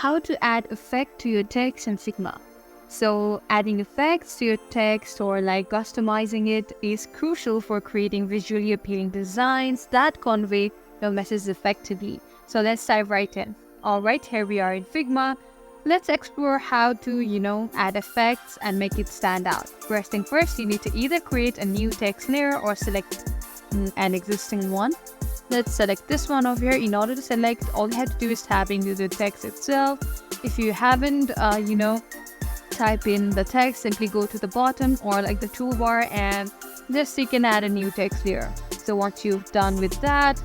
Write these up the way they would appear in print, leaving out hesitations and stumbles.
how to add effect to your text in Figma. So adding effects to your text or like customizing it is crucial for creating visually appealing designs that convey your message effectively. So let's dive right in. All right, here we are in Figma. Let's explore how to, add effects and make it stand out. First thing first, you need to either create a new text layer or select an existing one. Let's select this one over here. In order to select, all you have to do is tap into the text itself. If you haven't, type in the text, simply go to the bottom or like the toolbar and just you can add a new text layer. So once you've done with that,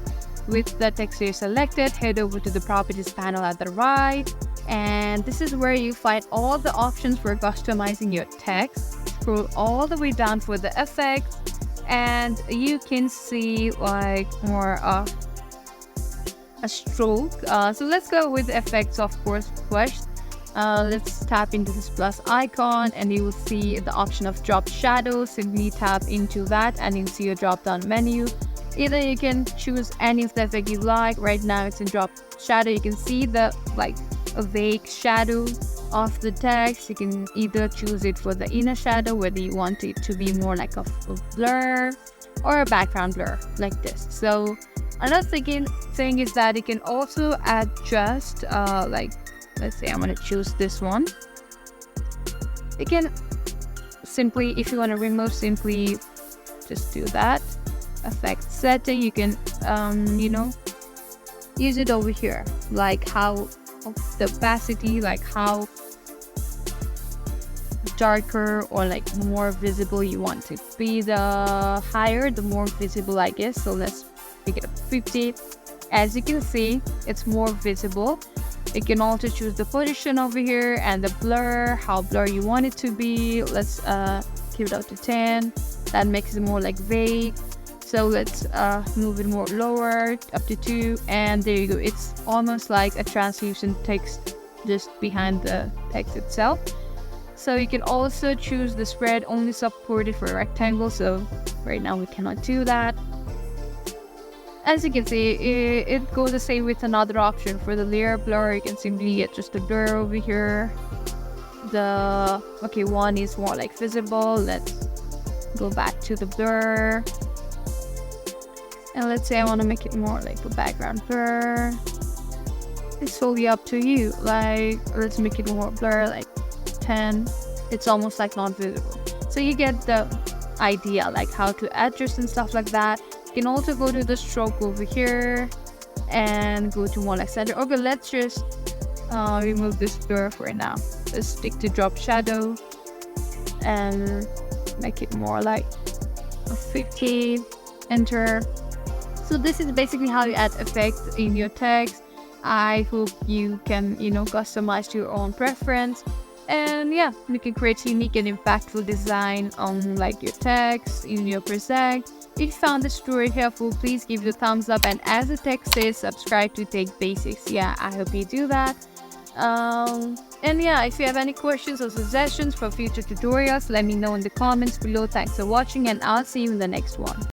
with the text layer selected, head over to the properties panel at the right. And this is where you find all the options for customizing your text. Scroll all the way down for the effects and you can see like more of a stroke. So let's go with the effects, of course, first. Let's tap into this plus icon and you will see the option of drop shadow. Simply tap into that and you'll see a drop down menu. Either you can choose any of the effect you like. Right now it's in drop shadow. You can see the a vague shadow of the text. You can either choose it for the inner shadow, whether you want it to be more like a blur or a background blur like this. So another thing is that you can also adjust let's say I'm going to choose this one. You can simply, if you want to remove, simply just do that. Effect setting, you can use it over here, like how the opacity, like how darker or like more visible you want it to be. The higher, the more visible, I guess. So let's make it up 50. As you can see, it's more visible. You can also choose the position over here and the blur, how blurry you want it to be. Let's give it up to 10. That makes it more like vague. So let's move it more lower, up to 2, and there you go. It's almost like a translucent text just behind the text itself. So you can also choose the spread only supported for a rectangle. So right now we cannot do that. As you can see, it goes the same with another option. For the layer blur, you can simply adjust the blur over here. One is more like visible. Let's go back to the blur. And let's say I want to make it more like a background blur. It's totally up to you. Like, let's make it more blur, like 10. It's almost like not visible. So you get the idea, like how to adjust and stuff like that. You can also go to the stroke over here and go to more like center. Okay, let's just remove this blur for now. Let's stick to drop shadow and make it more like a 50. Enter. So this is basically how you add effect in your text. I hope you can, customize to your own preference. And yeah, you can create unique and impactful design on like your text, in your project. If you found this tutorial helpful, please give it a thumbs up. And as the text says, subscribe to Take Basics. Yeah, I hope you do that. And yeah, if you have any questions or suggestions for future tutorials, let me know in the comments below. Thanks for watching and I'll see you in the next one.